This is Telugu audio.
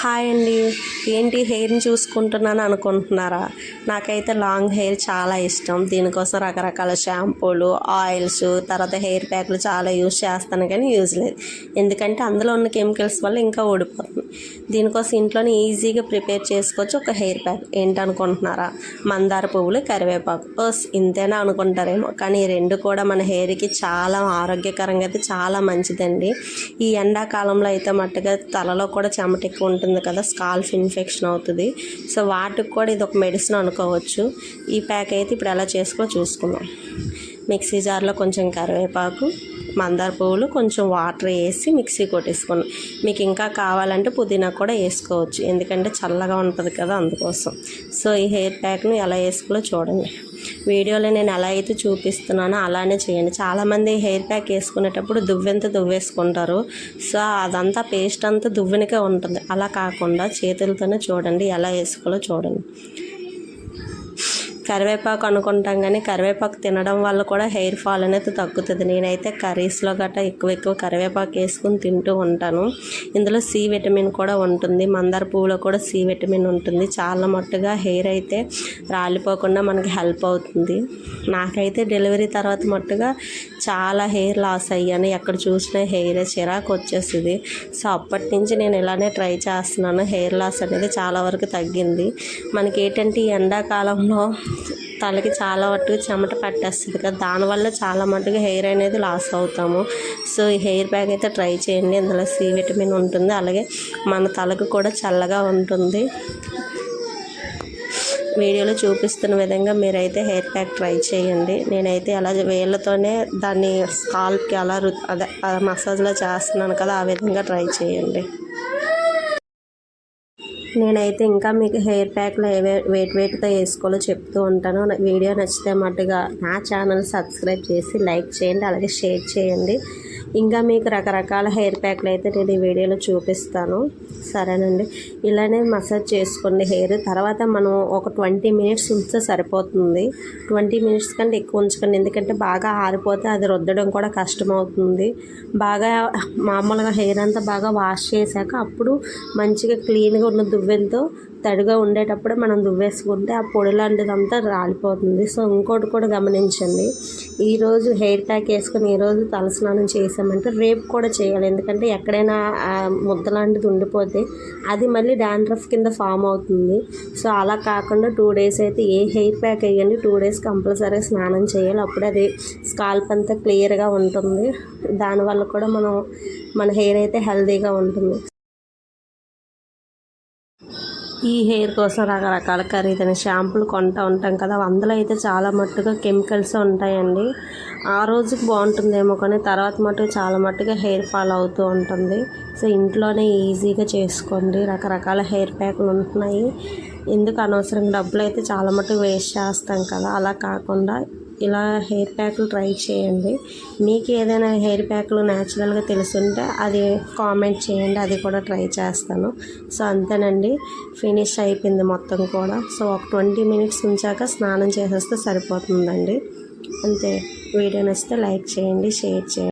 హాయ్ అండి. ఏంటి హెయిర్ని చూసుకుంటున్నాను అనుకుంటున్నారా? నాకైతే లాంగ్ హెయిర్ చాలా ఇష్టం. దీనికోసం రకరకాల షాంపూలు, ఆయిల్స్, తర్వాత హెయిర్ ప్యాక్లు చాలా యూజ్ చేస్తాను, కానీ యూజ్ లేదు. ఎందుకంటే అందులో ఉన్న కెమికల్స్ వల్ల ఇంకా ఊడిపోతుంది. దీనికోసం ఇంట్లోనే ఈజీగా ప్రిపేర్ చేసుకోవచ్చు ఒక హెయిర్ ప్యాక్. ఏంటనుకుంటున్నారా? మందార పువ్వులు, కరివేపాకు. ఇంతేనా అనుకుంటారేమో, కానీ ఈ రెండు కూడా మన హెయిర్కి చాలా ఆరోగ్యకరంగా అయితే చాలా మంచిదండి. ఈ ఎండాకాలంలో అయితే మట్టుగా తలలో కూడా చెమట ఎక్కువ ఉంటుంది కదా, స్కాల్ఫ్ ఇన్ఫెక్షన్ అవుతుంది. సో వాటికి కూడా ఇది ఒక మెడిసిన్ అనుకోవచ్చు. ఈ ప్యాక్ అయితే ఇప్పుడు ఎలా చేసుకో చూసుకుందాం. మిక్సీ జార్లో కొంచెం కరివేపాకు, మందార పువ్వులు, కొంచెం వాటర్ వేసి మిక్సీ కొట్టేసుకోండి. మీకు ఇంకా కావాలంటే పుదీనా కూడా వేసుకోవచ్చు, ఎందుకంటే చల్లగా ఉంటుంది కదా, అందుకోసం. సో ఈ హెయిర్ ప్యాక్ను ఎలా వేసుకోవాలో చూడండి. వీడియోలో నేను ఎలా అయితే చూపిస్తున్నానో అలానే చేయండి. చాలామంది హెయిర్ ప్యాక్ వేసుకునేటప్పుడు దువ్వెంత దువ్వేసుకుంటారు. సో అదంతా పేస్ట్ అంతా దువ్వెనకే ఉంటుంది. అలా కాకుండా చేతులతోనే చూడండి ఎలా వేసుకోవాలో చూడండి. కరివేపాకు అనుకుంటాం, కానీ కరివేపాకు తినడం వల్ల కూడా హెయిర్ ఫాల్ అనేది తగ్గుతుంది. నేనైతే కర్రీస్లో గట్రా ఎక్కువ కరివేపాకు వేసుకుని తింటూ ఉంటాను. ఇందులో సి విటమిన్ కూడా ఉంటుంది. మందార పువ్వులో కూడా సి విటమిన్ ఉంటుంది. చాలా మట్టుగా హెయిర్ అయితే రాలిపోకుండా మనకి హెల్ప్ అవుతుంది. నాకైతే డెలివరీ తర్వాత మట్టుగా చాలా హెయిర్ లాస్ అయ్యాను. ఎక్కడ చూసినా హెయిర్ చిరాకు వచ్చేసింది. సో అప్పటి నుంచి నేను ఇలానే ట్రై చేస్తున్నాను. హెయిర్ లాస్ అనేది చాలా వరకు తగ్గింది. మనకి ఏంటంటే ఈ ఎండాకాలంలో తలకి చాలా మట్టుగా చెమట పట్టేస్తుంది కదా, దానివల్ల చాలా మట్టుగా హెయిర్ అనేది లాస్ అవుతాము. సో ఈ హెయిర్ ప్యాక్ అయితే ట్రై చేయండి. ఇందులో సి విటమిన్ ఉంటుంది, అలాగే మన తలకు కూడా చల్లగా ఉంటుంది. వీడియోలో చూపిస్తున్న విధంగా మీరైతే హెయిర్ ప్యాక్ ట్రై చేయండి. నేనైతే అలా వేళ్ళతోనే దాన్ని స్కాల్ప్కి అలా మసాజ్లో చేస్తున్నాను కదా, ఆ విధంగా ట్రై చేయండి. నేనైతే ఇంకా మీకు హెయిర్ ప్యాక్లో వేటితో వేసుకోవాలో చెప్తూ ఉంటాను. వీడియో నచ్చితే మట్టుగా నా ఛానల్ సబ్స్క్రైబ్ చేసి లైక్ చేయండి, అలాగే షేర్ చేయండి. ఇంకా మీకు రకరకాల హెయిర్ ప్యాక్లు అయితే నేను ఈ వీడియోలో చూపిస్తాను. సరేనండి, ఇలానే మసాజ్ చేసుకోండి హెయిర్. తర్వాత మనం ఒక 20 మినిట్స్ ఉంచితే సరిపోతుంది. 20 మినిట్స్ కంటే ఎక్కువ ఉంచకండి, ఎందుకంటే బాగా ఆరిపోతే అది రుద్దడం కూడా కష్టమవుతుంది. బాగా మామూలుగా హెయిర్ అంతా బాగా వాష్ చేశాక అప్పుడు మంచిగా క్లీన్గా ఉన్న దువ్వెంతో తడిగా ఉండేటప్పుడే మనం దువ్వేసుకుంటే ఆ పొడి లాంటిదంతా రాలిపోతుంది. సో ఇంకోటి కూడా గమనించండి, ఈరోజు హెయిర్ ప్యాక్ వేసుకొని ఈరోజు తలస్నానం చేసామంటే రేపు కూడా చేయాలి. ఎందుకంటే ఎక్కడైనా ముద్ద లాంటిది ఉండిపోతే అది మళ్ళీ డాండ్రఫ్ కింద ఫామ్ అవుతుంది. సో అలా కాకుండా 2 డేస్ అయితే ఏ హెయిర్ ప్యాక్ వేయండి, 2 డేస్ కంపల్సరీగా స్నానం చేయాలి. అప్పుడే అది స్కాల్ప్ అంతా క్లియర్గా ఉంటుంది. దానివల్ల కూడా మన హెయిర్ అయితే హెల్తీగా ఉంటుంది. ఈ హెయిర్ కోసం రకరకాల ఖరీదైన షాంపూలు కొంటూ ఉంటాం కదా, అందులో అయితే చాలా మట్టుగా కెమికల్స్ ఉంటాయండి. ఆ రోజుకి బాగుంటుందేమో, కానీ తర్వాత మట్టుగా చాలా మట్టుగా హెయిర్ ఫాల్ అవుతూ ఉంటుంది. సో ఇంట్లోనే ఈజీగా చేసుకోండి. రకరకాల హెయిర్ ప్యాక్లు ఉంటున్నాయి. ఎందుకు అనవసరంగా డబ్బులు అయితే చాలా మట్టుగా వేస్ట్ చేస్తాం కదా, అలా కాకుండా ఇలా హెయిర్ ప్యాక్లు ట్రై చేయండి. మీకు ఏదైనా హెయిర్ ప్యాక్లు న్యాచురల్గా తెలుసుంటే అది కామెంట్ చేయండి, అది కూడా ట్రై చేస్తాను. సో అంతేనండి, ఫినిష్ అయిపోయింది మొత్తం కూడా. సో ఒక 20 మినిట్స్ ఉంచాక స్నానం చేసేస్తే సరిపోతుందండి. అంతే. వీడియో నచ్చితే లైక్ చేయండి, షేర్ చేయండి.